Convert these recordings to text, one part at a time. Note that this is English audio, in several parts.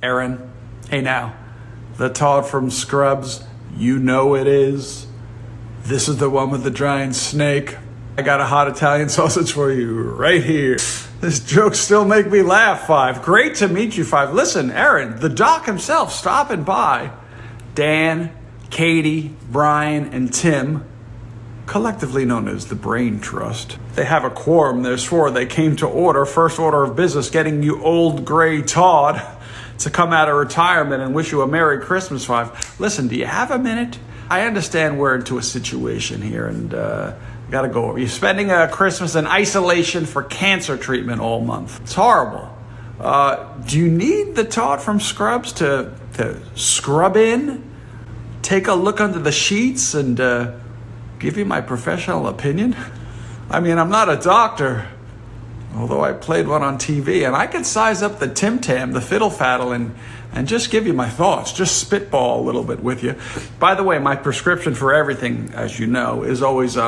Erin, hey now, the Todd from Scrubs, you know it is. This is the one with the giant snake. I got a hot Italian sausage for you right here. This jokes still make me laugh, Five. Great to meet you, Five. Listen, Erin, the doc himself stopping by. Dan, Katie, Brian, and Tim, collectively known as the Brain Trust. They have a quorum, there's four. They came to order, first order of business, getting you old gray Todd to come out of retirement and wish you a Merry Christmas, Five. Listen, do you have a minute? I understand we're into a situation here and gotta go over. You're spending Christmas in isolation for cancer treatment all month. It's horrible. Do you need the Todd from Scrubs to scrub in, take a look under the sheets, and give you my professional opinion? I mean, I'm not a doctor, although I played one on TV, and I could size up the Tim Tam, the fiddle faddle, and just give you my thoughts, just spitball a little bit with you. By the way, my prescription for everything, as you know, is always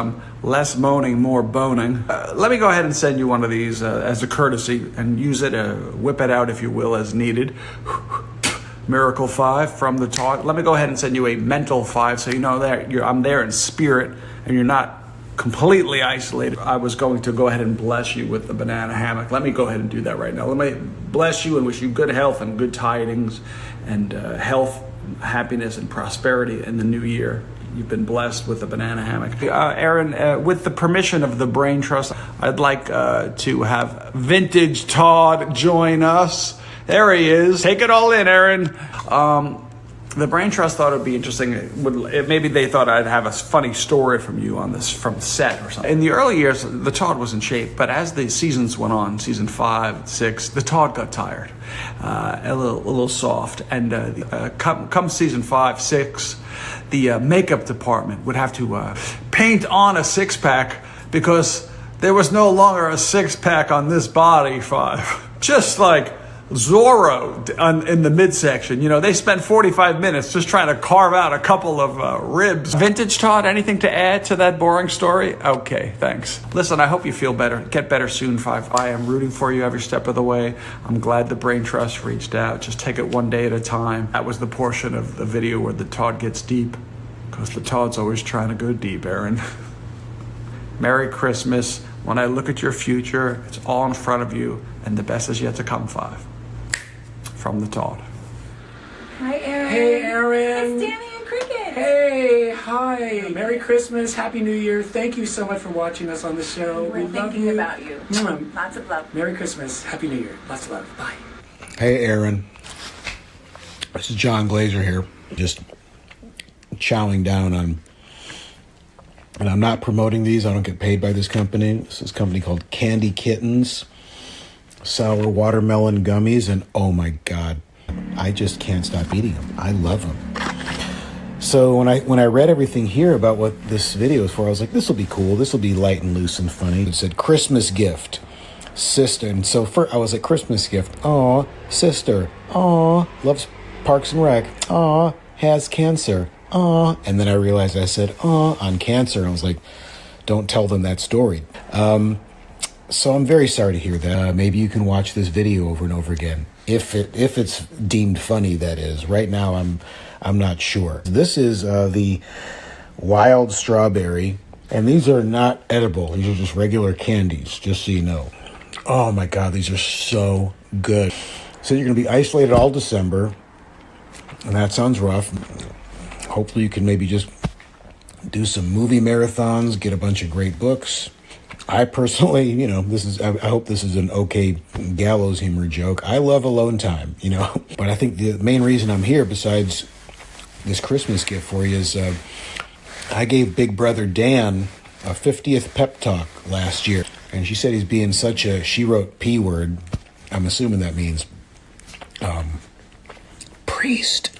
less moaning, more boning. Let me go ahead and send you one of these as a courtesy, and use it, whip it out, if you will, as needed. Miracle 5 from the Todd. Let me go ahead and send you a mental 5, so you know that I'm there in spirit, and you're not completely isolated. I was going to go ahead and bless you with the banana hammock. Let me go ahead and do that right now. Let me bless you and wish you good health and good tidings and health, happiness, and prosperity in the new year. You've been blessed with the banana hammock. Erin, with the permission of the Brain Trust, I'd like to have Vintage Todd join us. There he is. Take it all in, Erin. The Brain Trust thought it'd be interesting. Maybe they thought I'd have a funny story from you on this, from set or something. In the early years, the Todd was in shape, but as the seasons went on, season 5, 6, the Todd got tired, a little soft. And come season 5, 6, the makeup department would have to paint on a six-pack because there was no longer a six-pack on this body, Five. Just like Zorro in the midsection. You know, they spent 45 minutes just trying to carve out a couple of ribs. Vintage Todd, anything to add to that boring story? Okay, thanks. Listen, I hope you feel better. Get better soon, Five. I am rooting for you every step of the way. I'm glad the Brain Trust reached out. Just take it one day at a time. That was the portion of the video where the Todd gets deep, because the Todd's always trying to go deep, Erin. Merry Christmas. When I look at your future, it's all in front of you, and the best is yet to come, Five. From the Todd. Hi, Erin. Hey, Erin. It's Damien Cricket. Hey, hi. Merry Christmas. Happy New Year. Thank you so much for watching us on the show. We're thinking about you. Lots of love. Merry Christmas. Happy New Year. Lots of love. Bye. Hey, Erin. This is John Glaser here. Just chowing down on, and I'm not promoting these. I don't get paid by this company. This is a company called Candy Kittens. Sour watermelon gummies, and oh my God, I just can't stop eating them. I love them. So when I read everything here about what this video is for, I was like, this will be cool. This will be light and loose and funny. It said Christmas gift, sister. And so I was like, Christmas gift. Aw, sister. Aw, loves Parks and Rec. Aw, has cancer. Aw. And then I realized I said, aw, on cancer. And I was like, don't tell them that story. So I'm very sorry to hear that. Maybe you can watch this video over and over again. If it's deemed funny, that is. Right now, I'm not sure. This is the wild strawberry, and these are not edible. These are just regular candies, just so you know. Oh my God, these are so good. So you're going to be isolated all December, and that sounds rough. Hopefully you can maybe just do some movie marathons, get a bunch of great books. I personally, you know, I hope this is an okay gallows humor joke. I love alone time, you know, but I think the main reason I'm here, besides this Christmas gift for you, is I gave Big Brother Dan a 50th pep talk last year, and she said he's being such a, she wrote P word, I'm assuming that means priest,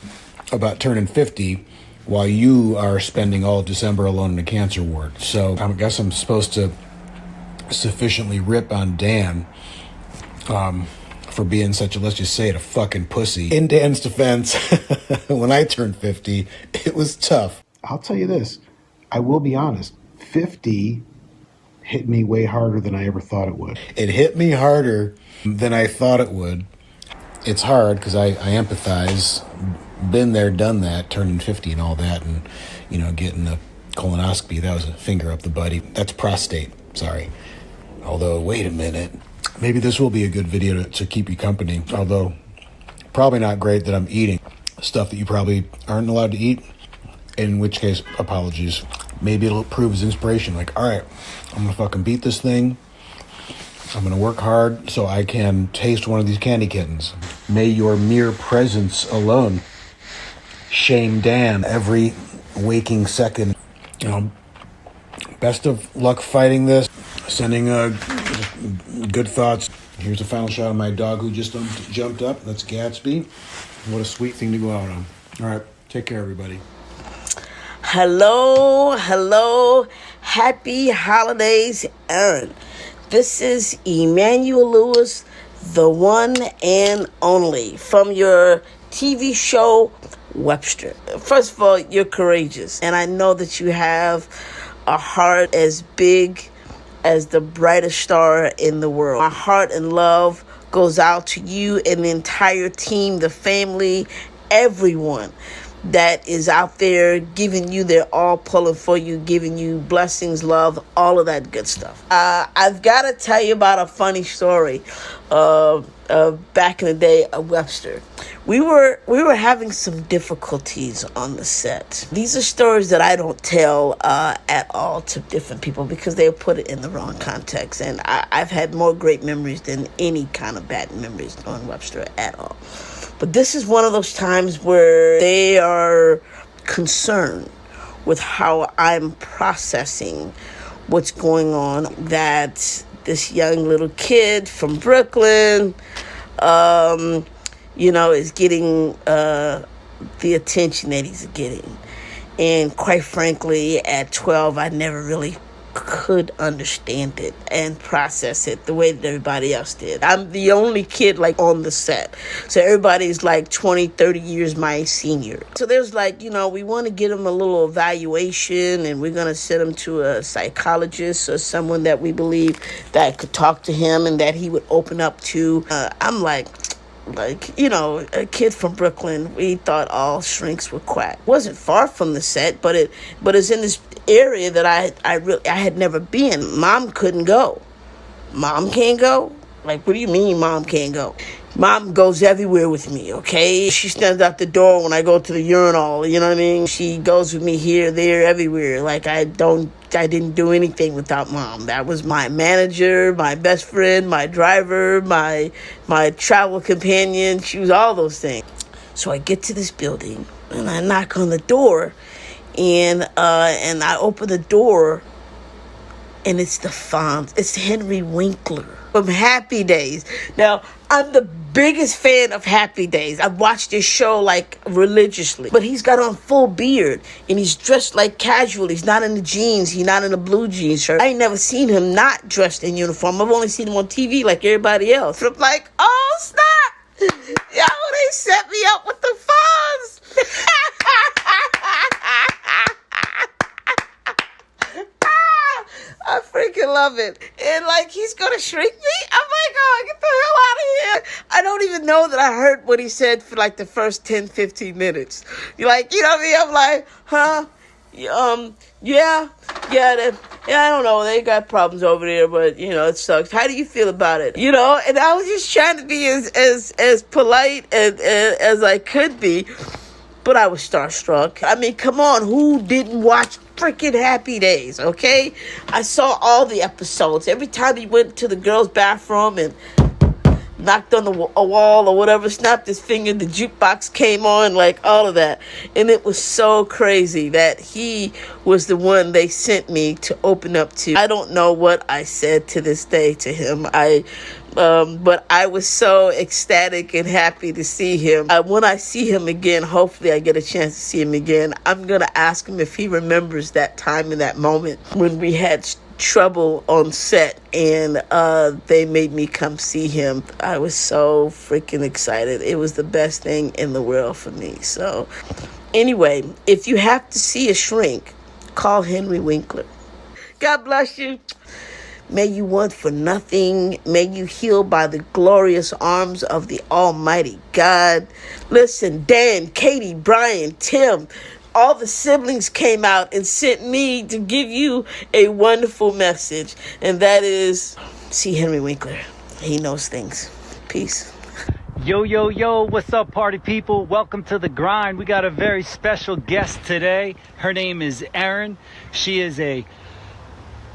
about turning 50, while you are spending all of December alone in a cancer ward. So I guess I'm supposed to sufficiently rip on Dan for being such a, let's just say it, a fucking pussy. In Dan's defense, when I turned 50, it was tough. I'll tell you this, I will be honest, 50 hit me way harder than I ever thought it would. It hit me harder than I thought it would. it's hard because I empathize. Been there, done that, turning 50 and all that, and, you know, getting a colonoscopy. That was a finger up the buddy. That's prostate. Sorry. Although, wait a minute. Maybe this will be a good video to keep you company. Although, probably not great that I'm eating stuff that you probably aren't allowed to eat. In which case, apologies. Maybe it'll prove as inspiration. Like, all right, I'm going to fucking beat this thing. I'm going to work hard so I can taste one of these candy kittens. May your mere presence alone shame Dan every waking second. You know, best of luck fighting this. Sending good thoughts. Here's a final shot of my dog who just jumped up. That's Gatsby. What a sweet thing to go out on. All right, take care, everybody. Hello. Happy holidays, Erin. This is Emmanuel Lewis, the one and only, from your TV show, Webster. First of all, you're courageous, and I know that you have a heart as big as the brightest star in the world. My heart and love goes out to you and the entire team, the family, everyone that is out there giving you their all, pulling for you, giving you blessings, love, all of that good stuff. I've got to tell you about a funny story back in the day of Webster. We were having some difficulties on the set. These are stories that I don't tell at all to different people because they put it in the wrong context. And I've had more great memories than any kind of bad memories on Webster at all. But this is one of those times where they are concerned with how I'm processing what's going on, that this young little kid from Brooklyn, is getting the attention that he's getting. And quite frankly, at 12, I never really could understand it and process it the way that everybody else did. I'm the only kid on the set, so everybody's 20-30 years my senior. So there's we want to get him a little evaluation, and we're going to send him to a psychologist or someone that we believe that could talk to him and that he would open up to. I'm a kid from Brooklyn. We thought all shrinks were quack. Wasn't far from the set, but it's in this area that I had never been. Mom couldn't go. Mom can't go? What do you mean Mom can't go? Mom goes everywhere with me, okay? She stands out the door when I go to the urinal, you know what I mean? She goes with me here, there, everywhere. I didn't do anything without Mom. That was my manager, my best friend, my driver, my travel companion. She was all those things. So I get to this building and I knock on the door, and I open the door, and it's the Fonz. It's Henry Winkler from Happy Days. Now, I'm the biggest fan of Happy Days. I've watched this show religiously. But he's got on full beard and he's dressed casual. He's not in the jeans. He's not in a blue jeans shirt. I ain't never seen him not dressed in uniform. I've only seen him on TV like everybody else. So I'm oh snap! Yo, they set me up with the Fonz. I freaking love it. And he's gonna shrink me? I'm oh, get the hell out of here. I don't even know that I heard what he said for the first 10-15 minutes. You know what I mean? I'm huh? Yeah, I don't know. They got problems over there, but it sucks. How do you feel about it? And I was just trying to be as polite as I could be. But I was starstruck. I mean, come on, who didn't watch freaking Happy Days, okay? I saw all the episodes. Every time he went to the girls' bathroom and knocked on a wall or whatever, snapped his finger, the jukebox came on, all of that. And it was so crazy that he was the one they sent me to open up to. I don't know what I said to this day to him. But I was so ecstatic and happy to see him. When I see him again, hopefully I get a chance to see him again, I'm going to ask him if he remembers that time and that moment when we had trouble on set and they made me come see him. I was so freaking excited. It was the best thing in the world for me. So anyway, if you have to see a shrink, call Henry Winkler. God bless you. May you want for nothing. May you heal by the glorious arms of the Almighty God. Listen, Dan, Katie, Brian, Tim, all the siblings came out and sent me to give you a wonderful message. And that is, see Henry Winkler. He knows things. Peace. Yo, yo, yo, what's up, party people? Welcome to The Grind. We got a very special guest today. Her name is Erin. She is a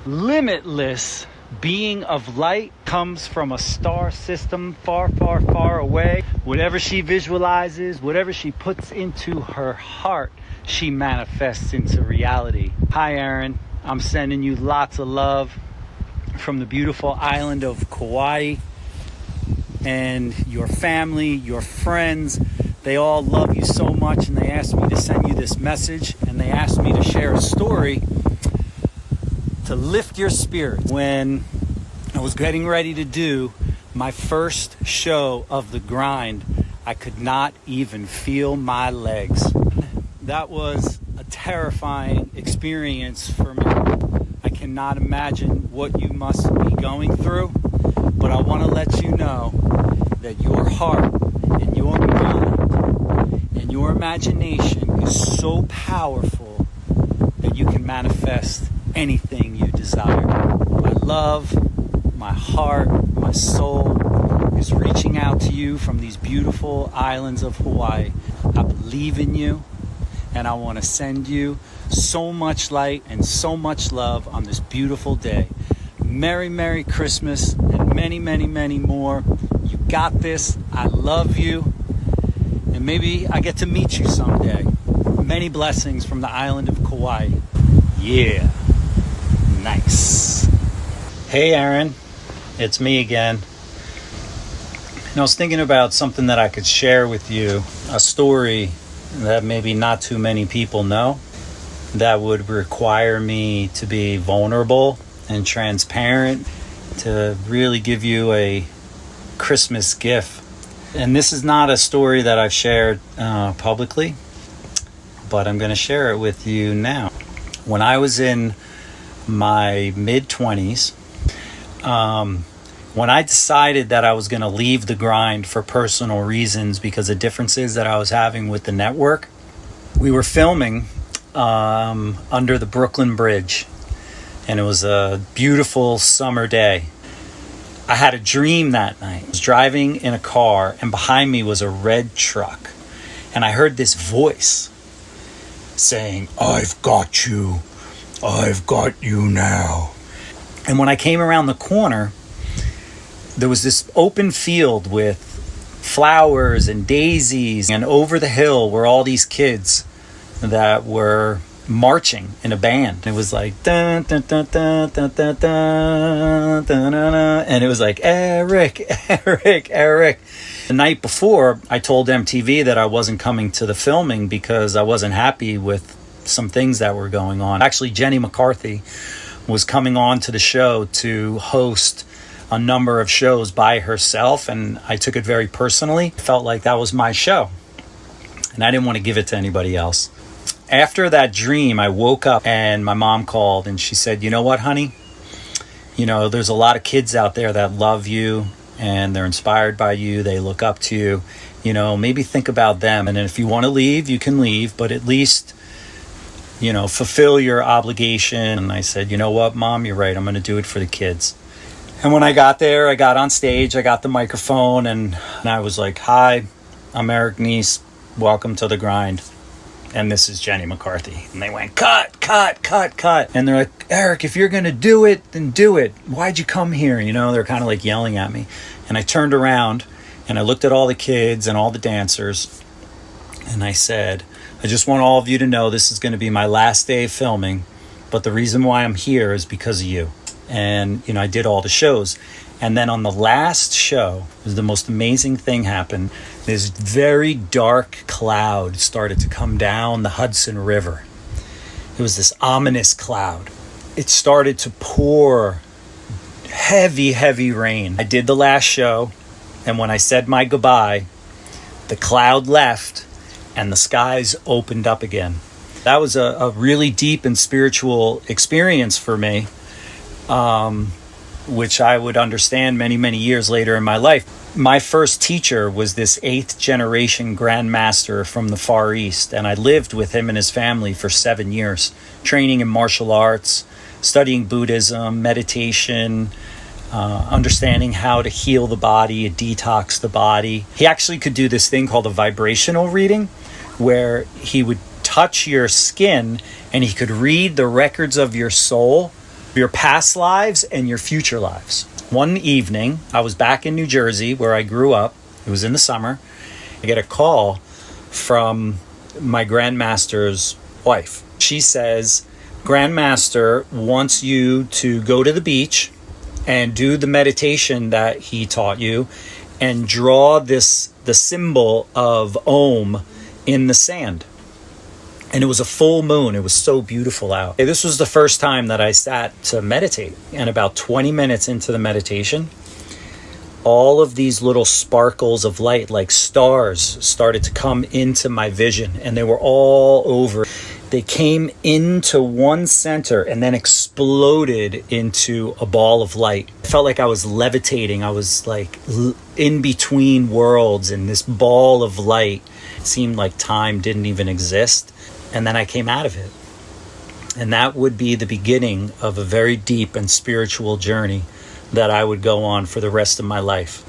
limitless being of light, comes from a star system far, far, far away. Whatever she visualizes, whatever she puts into her heart, she manifests into reality. Hi, Erin. I'm sending you lots of love from the beautiful island of Kauai. And your family, your friends, they all love you so much, and they asked me to send you this message, and they asked me to share a story to lift your spirit. When I was getting ready to do my first show of The Grind, I could not even feel my legs. That was a terrifying experience for me. I cannot imagine what you must be going through, but I want to let you know that your heart and your mind and your imagination is so powerful that you can manifest anything you desire. My love, my heart, my soul is reaching out to you from these beautiful islands of Hawaii. I believe in you, and I want to send you so much light and so much love on this beautiful day. Merry, Merry Christmas, and many, many, many more. You got this. I love you. And maybe I get to meet you someday. Many blessings from the island of Kauai. Yeah. Nice. Hey, Erin. It's me again. And I was thinking about something that I could share with you. A story that maybe not too many people know. That would require me to be vulnerable and transparent, to really give you a Christmas gift. And this is not a story that I've shared publicly, but I'm going to share it with you now. When I was in my mid-20s, when I decided that I was going to leave The Grind for personal reasons because of differences that I was having with the network, we were filming under the Brooklyn Bridge. And it was a beautiful summer day. I had a dream that night. I was driving in a car, and behind me was a red truck. And I heard this voice saying, "I've got you. I've got you now." And when I came around the corner, there was this open field with flowers and daisies. And over the hill were all these kids that were marching in a band. It was like dun, dun, dun, dun, dun, dun, dun, dun, dun, dun, and it was like Eric. The night before, I told MTV that I wasn't coming to the filming because I wasn't happy with some things that were going on. Actually, Jenny McCarthy was coming on to the show to host a number of shows by herself, and I took it very personally. I felt like that was my show, and I didn't want to give it to anybody else. After that dream, I woke up and my mom called and she said, "You know what, honey? You know, there's a lot of kids out there that love you and they're inspired by you. They look up to you. You know, maybe think about them. And if you want to leave, you can leave, but at least, you know, fulfill your obligation." And I said, "You know what, Mom, you're right. I'm going to do it for the kids." And when I got there, I got on stage, I got the microphone, and I was like, "Hi, I'm Eric Nies. Welcome to The Grind. And this is Jenny McCarthy." And they went, "Cut, cut, cut, cut." And they're like, "Eric, if you're going to do it, then do it. Why'd you come here?" You know, they're kind of like yelling at me. And I turned around and I looked at all the kids and all the dancers. And I said, "I just want all of you to know this is going to be my last day of filming. But the reason why I'm here is because of you." And, you know, I did all the shows. And then on the last show, the most amazing thing happened. This very dark cloud started to come down the Hudson River. It was this ominous cloud. It started to pour heavy, heavy rain. I did the last show, and when I said my goodbye, the cloud left and the skies opened up again. That was a really deep and spiritual experience for me. which I would understand many, many years later in my life. My first teacher was this 8th generation grandmaster from the Far East, and I lived with him and his family for 7 years, training in martial arts, studying Buddhism, meditation, understanding how to heal the body, detox the body. He actually could do this thing called a vibrational reading, where he would touch your skin and he could read the records of your soul, your past lives and your future lives. One evening, I was back in New Jersey where I grew up. It was in the summer. I get a call from my grandmaster's wife. She says, Grandmaster wants you to go to the beach and do the meditation that he taught you and draw the symbol of Om in the sand. And it was a full moon. It was so beautiful out. This was the first time that I sat to meditate. And about 20 minutes into the meditation, all of these little sparkles of light, like stars, started to come into my vision. And they were all over. They came into one center and then exploded into a ball of light. I felt like I was levitating. I was like in between worlds in this ball of light. It seemed like time didn't even exist. And then I came out of it. And that would be the beginning of a very deep and spiritual journey that I would go on for the rest of my life.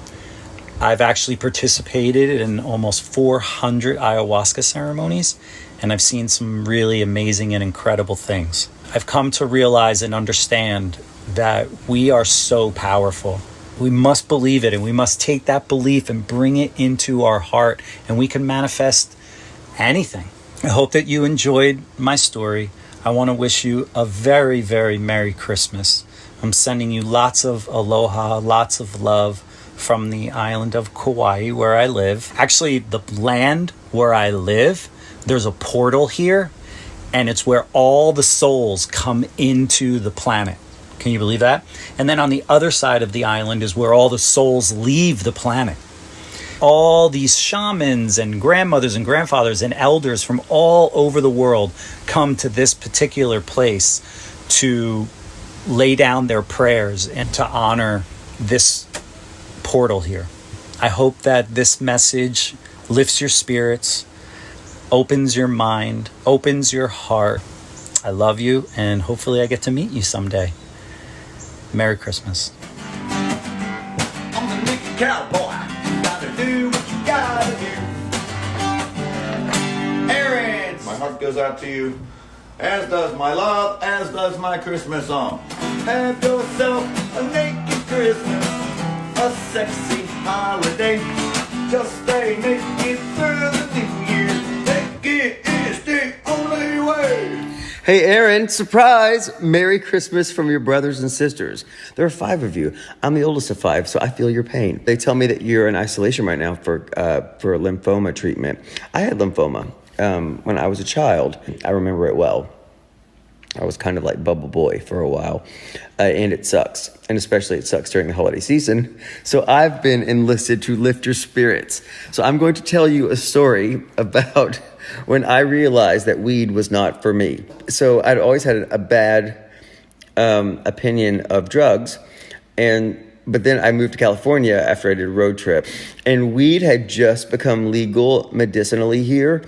I've actually participated in almost 400 ayahuasca ceremonies, and I've seen some really amazing and incredible things. I've come to realize and understand that we are so powerful. We must believe it, and we must take that belief and bring it into our heart, and we can manifest anything. I hope that you enjoyed my story. I want to wish you a very, very Merry Christmas. I'm sending you lots of aloha, lots of love from the island of Kauai where I live. Actually, the land where I live, there's a portal here, and it's where all the souls come into the planet. Can you believe that? And then on the other side of the island is where all the souls leave the planet. All these shamans and grandmothers and grandfathers and elders from all over the world come to this particular place to lay down their prayers and to honor this portal here. I hope that this message lifts your spirits, opens your mind, opens your heart. I love you, and hopefully I get to meet you someday. Merry Christmas. I'm the Naked Cowboy. Do what you gotta do. Erin, my heart goes out to you, as does my love, as does my Christmas song. Have yourself a naked Christmas, a sexy holiday. Just stay naked through the new year. Naked is the only way. Hey Erin, surprise! Merry Christmas from your brothers and sisters. There are 5 of you. I'm the oldest of 5, so I feel your pain. They tell me that you're in isolation right now for lymphoma treatment. I had lymphoma when I was a child. I remember it well. I was kind of like Bubble Boy for a while, and it sucks. And especially it sucks during the holiday season. So I've been enlisted to lift your spirits. So I'm going to tell you a story about when I realized that weed was not for me. So I'd always had a bad opinion of drugs, but then I moved to California after I did a road trip, and weed had just become legal medicinally here,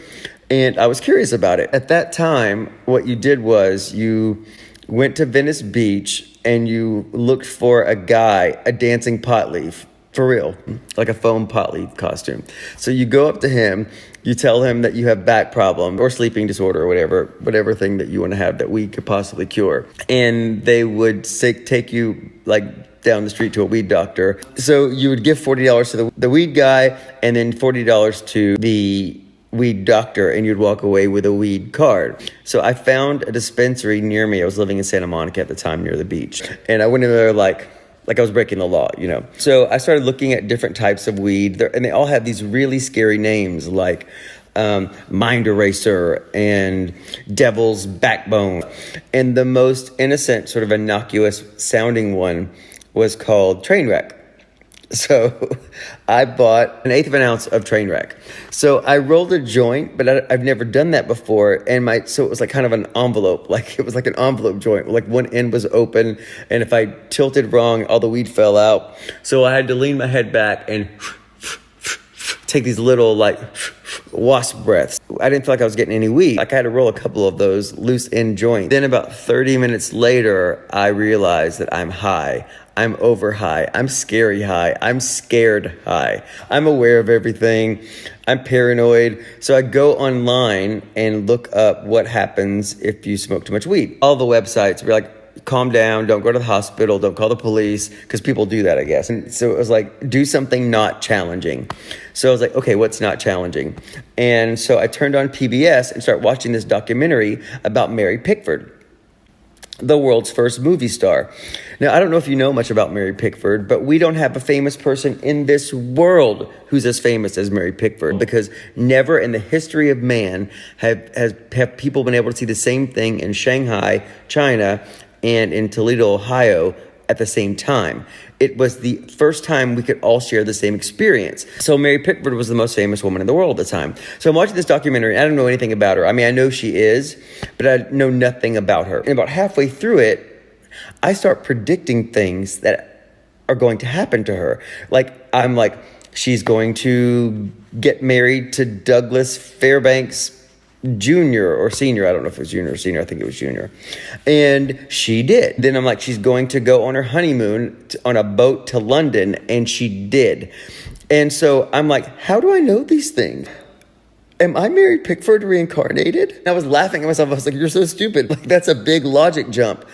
and I was curious about it. At that time, what you did was you went to Venice Beach and you looked for a guy, a dancing pot leaf, for real, like a foam pot leaf costume. So you go up to him, you tell him that you have back problem or sleeping disorder or whatever thing that you want to have that we could possibly cure. And they would take you like down the street to a weed doctor. So you would give $40 to the weed guy and then $40 to the weed doctor, and you'd walk away with a weed card. So I found a dispensary near me. I was living in Santa Monica at the time near the beach. And I went in there like I was breaking the law, you know. So I started looking at different types of weed, and they all have these really scary names like Mind Eraser and Devil's Backbone. And the most innocent, sort of innocuous sounding one was called Trainwreck. So I bought 1/8 of an ounce of Trainwreck. So I rolled a joint, but I've never done that before. And so it was like kind of an envelope. Like it was like an envelope joint. Like one end was open. And if I tilted wrong, all the weed fell out. So I had to lean my head back and take these little like wasp breaths. I didn't feel like I was getting any weed. Like I had to roll a couple of those loose end joints. Then about 30 minutes later, I realized that I'm high. I'm over high. I'm scary high. I'm scared high. I'm aware of everything. I'm paranoid. So I go online and look up what happens if you smoke too much weed. All the websites were like, calm down, don't go to the hospital, don't call the police, because people do that, I guess. And so it was like, do something not challenging. So I was like, okay, what's not challenging? And so I turned on PBS and started watching this documentary about Mary Pickford, the world's first movie star. Now, I don't know if you know much about Mary Pickford, but we don't have a famous person in this world who's as famous as Mary Pickford, because never in the history of man have people been able to see the same thing in Shanghai, China, and in Toledo, Ohio at the same time. It was the first time we could all share the same experience. So Mary Pickford was the most famous woman in the world at the time. So I'm watching this documentary. I don't know anything about her. I mean, I know she is, but I know nothing about her. And about halfway through it, I start predicting things that are going to happen to her. I'm like, she's going to get married to Douglas Fairbanks Junior or senior. I don't know if it was junior or senior. I think it was junior. And she did. Then I'm like, she's going to go on her honeymoon on a boat to London. And she did. And so I'm like, how do I know these things? Am I Mary Pickford reincarnated? And I was laughing at myself. I was like, you're so stupid. Like, that's a big logic jump.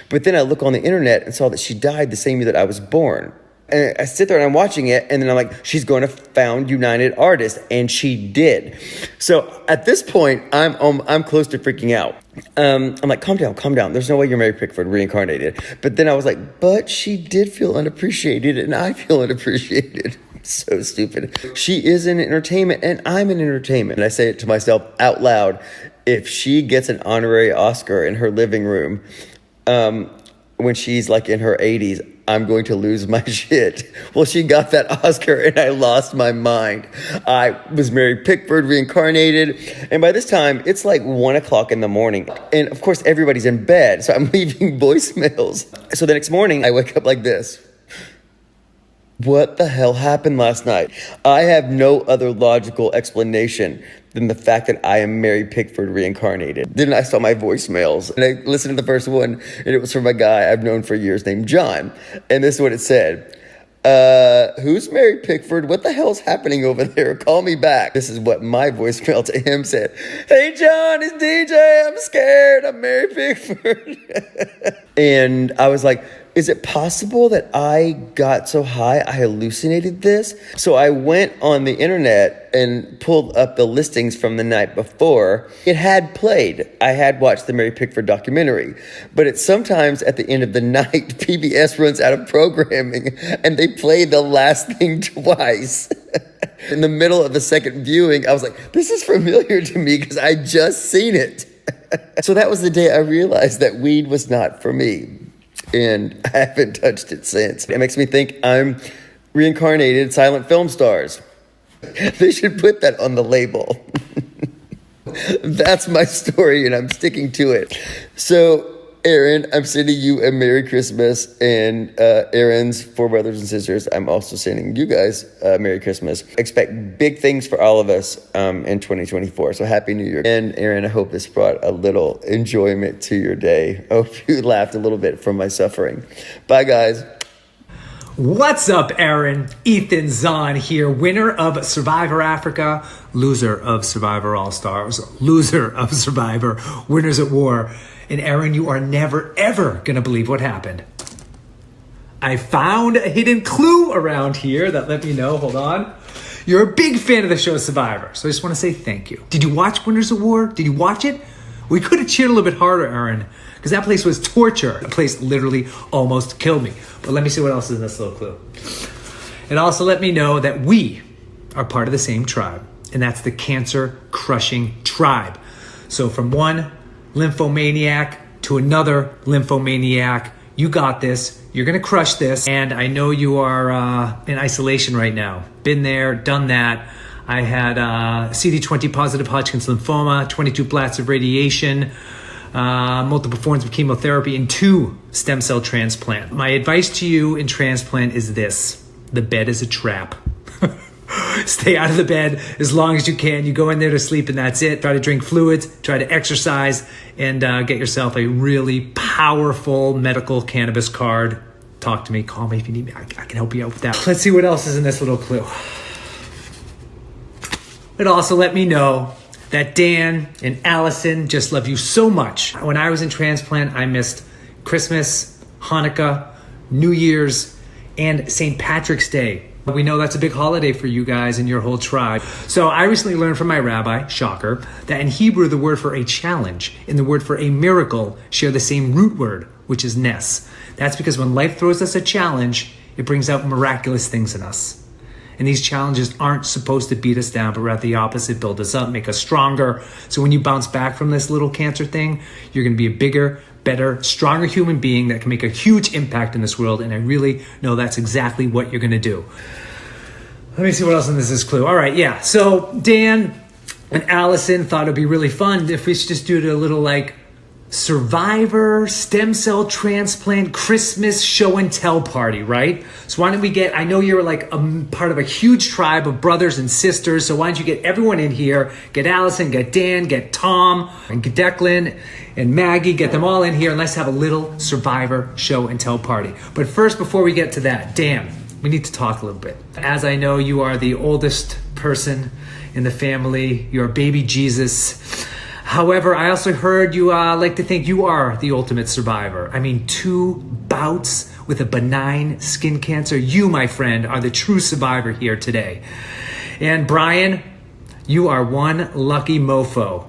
But then I look on the internet and saw that she died the same year that I was born. And I sit there and I'm watching it, and then I'm like, she's going to found United Artists, and she did. So at this point, I'm close to freaking out. I'm like, calm down. There's no way you're Mary Pickford reincarnated. But then I was like, but she did feel unappreciated, and I feel unappreciated. So stupid. She is in entertainment, and I'm in entertainment. And I say it to myself out loud: if she gets an honorary Oscar in her living room, when she's like in her 80s, I'm going to lose my shit. Well, she got that Oscar and I lost my mind. I was Mary Pickford reincarnated. And by this time, it's like 1 o'clock in the morning. And of course, everybody's in bed. So I'm leaving voicemails. So the next morning, I wake up like this. What the hell happened last night? I have no other logical explanation than the fact that I am Mary Pickford reincarnated. Then I saw my voicemails, and I listened to the first one, and it was from a guy I've known for years named John. And this is what it said. Who's Mary Pickford? What the hell's happening over there? Call me back. This is what my voicemail to him said. Hey, John, it's DJ. I'm scared. I'm Mary Pickford. And I was like, is it possible that I got so high I hallucinated this? So I went on the internet and pulled up the listings from the night before. It had played. I had watched the Mary Pickford documentary. But it's sometimes at the end of the night, PBS runs out of programming and they play the last thing twice. In the middle of the second viewing, I was like, this is familiar to me because I just seen it. So that was the day I realized that weed was not for me. And I haven't touched it since. It makes me think I'm reincarnated silent film stars. They should put that on the label. That's my story, and I'm sticking to it. So, Erin, I'm sending you a Merry Christmas, and Erin's 4 brothers and sisters, I'm also sending you guys a Merry Christmas. Expect big things for all of us in 2024, so Happy New Year. And Erin, I hope this brought a little enjoyment to your day. I hope you laughed a little bit from my suffering. Bye, guys. What's up, Erin? Ethan Zohn here, winner of Survivor Africa, loser of Survivor All-Stars, loser of Survivor Winners at War. And Erin, you are never, ever going to believe what happened. I found a hidden clue around here that let me know, hold on. You're a big fan of the show Survivor, so I just want to say thank you. Did you watch Winners at War? Did you watch it? We could have cheered a little bit harder, Erin, because that place was torture. The place literally almost killed me. But let me see what else is in this little clue. It also let me know that we are part of the same tribe, and that's the cancer-crushing tribe. So from one lymphomaniac to another lymphomaniac, You got this. You're going to crush this. And I know you are in isolation right now. Been there, done that. I had CD20 positive Hodgkin's lymphoma, 22 blasts of radiation, multiple forms of chemotherapy, and 2 stem cell transplant. My advice to you in transplant is this: the bed is a trap. Stay out of the bed as long as you can. You go in there to sleep and that's it. Try to drink fluids, try to exercise, and get yourself a really powerful medical cannabis card. Talk to me, call me if you need me. I can help you out with that. Let's see what else is in this little clue. It also let me know that Dan and Allison just love you so much. When I was in transplant, I missed Christmas, Hanukkah, New Year's, and St. Patrick's Day. We know that's a big holiday for you guys and your whole tribe. So I recently learned from my rabbi, shocker, that in Hebrew, the word for a challenge and the word for a miracle share the same root word, which is nes. That's because when life throws us a challenge, it brings out miraculous things in us. And these challenges aren't supposed to beat us down, but rather the opposite, build us up, make us stronger. So when you bounce back from this little cancer thing, you're going to be a bigger, better, stronger human being that can make a huge impact in this world. And I really know that's exactly what you're going to do. Let me see what else in this is clue. All right, yeah. So Dan and Allison thought it'd be really fun if we should just do a little like Survivor stem cell transplant Christmas show and tell party, right? So why don't we get, I know you're like a part of a huge tribe of brothers and sisters, so why don't you get everyone in here, get Allison, get Dan, get Tom, and get Declan, and Maggie, get them all in here, and let's have a little Survivor show and tell party. But first, before we get to that, Dan, we need to talk a little bit. As I know you are the oldest person in the family, you're baby Jesus. However, I also heard you like to think you are the ultimate survivor. I mean, 2 bouts with a benign skin cancer. You, my friend, are the true survivor here today. And Brian, you are one lucky mofo.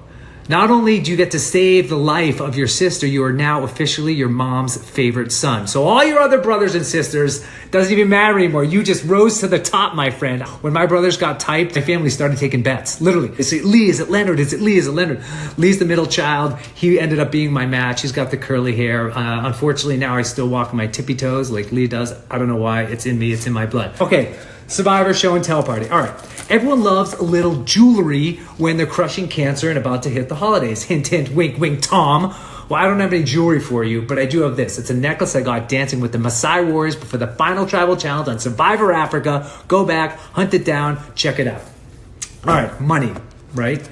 Not only do you get to save the life of your sister, you are now officially your mom's favorite son. So all your other brothers and sisters, doesn't even matter anymore. You just rose to the top, my friend. When my brothers got typed, my family started taking bets. Literally. Is it Lee? Is it Leonard? Is it Lee? Is it Leonard? Lee's the middle child. He ended up being my match. He's got the curly hair. Unfortunately, now I still walk on my tippy toes like Lee does. I don't know why. It's in me. It's in my blood. Okay. Survivor show and tell party. All right. Everyone loves a little jewelry when they're crushing cancer and about to hit the holidays. Hint, hint, wink, wink, Tom. Well, I don't have any jewelry for you, but I do have this. It's a necklace I got dancing with the Maasai Warriors for the final tribal challenge on Survivor Africa. Go back, hunt it down, check it out. All right, money, right?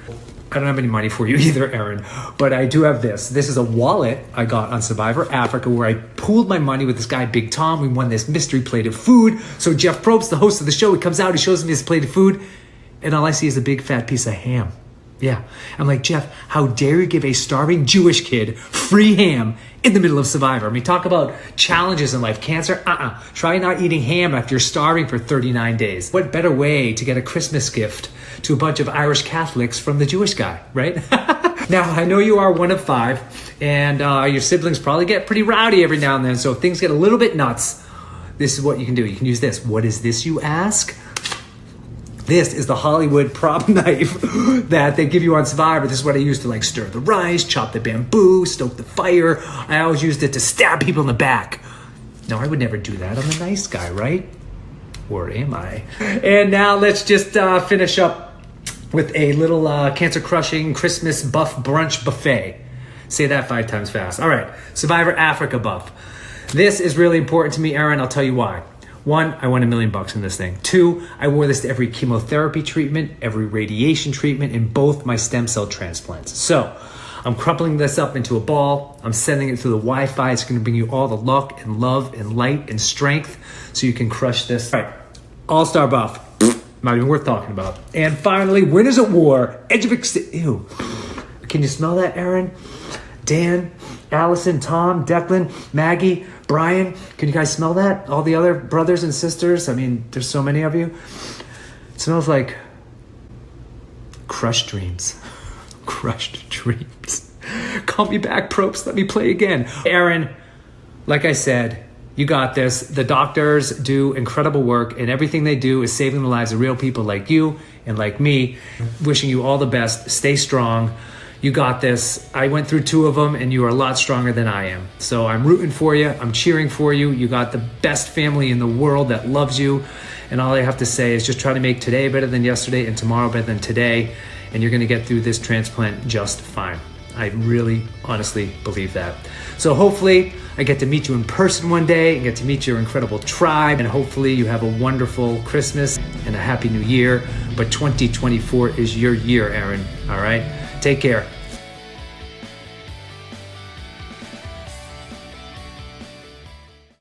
I don't have any money for you either, Erin, but I do have this. This is a wallet I got on Survivor Africa where I pooled my money with this guy, Big Tom. We won this mystery plate of food. So Jeff Probst, the host of the show, he comes out, he shows me this plate of food, and all I see is a big fat piece of ham. Yeah. I'm like, Jeff, how dare you give a starving Jewish kid free ham in the middle of Survivor? I mean, talk about challenges in life. Cancer? Try not eating ham after you're starving for 39 days. What better way to get a Christmas gift to a bunch of Irish Catholics from the Jewish guy, right? Now, I know you are one of 5, and your siblings probably get pretty rowdy every now and then, so if things get a little bit nuts, this is what you can do. You can use this. What is this, you ask? This is the Hollywood prop knife that they give you on Survivor. This is what I use to like stir the rice, chop the bamboo, stoke the fire. I always used it to stab people in the back. No, I would never do that. I'm a nice guy, right? Or am I? And now let's just finish up with a little cancer-crushing Christmas buff brunch buffet. Say that 5 times fast. All right, Survivor Africa buff. This is really important to me, Erin. I'll tell you why. 1, I won $1 million in this thing. 2, I wore this to every chemotherapy treatment, every radiation treatment, and both my stem cell transplants. So I'm crumpling this up into a ball. I'm sending it through the Wi-Fi. It's going to bring you all the luck and love and light and strength so you can crush this. All right, all-star buff. Not even worth talking about. And finally, winners at war. Edge of ew. Can you smell that, Erin? Dan, Allison, Tom, Declan, Maggie, Brian, can you guys smell that? All the other brothers and sisters? I mean, there's so many of you. It smells like crushed dreams. Crushed dreams. Call me back, Probst. Let me play again. Erin, like I said, you got this. The doctors do incredible work, and everything they do is saving the lives of real people like you and like me. Wishing you all the best. Stay strong. You got this. I went through 2 of them, and you are a lot stronger than I am. So I'm rooting for you. I'm cheering for you. You got the best family in the world that loves you. And all I have to say is just try to make today better than yesterday and tomorrow better than today. And you're going to get through this transplant just fine. I really, honestly believe that. So hopefully I get to meet you in person one day and get to meet your incredible tribe. And hopefully you have a wonderful Christmas and a happy new year. But 2024 is your year, Erin. All right? Take care.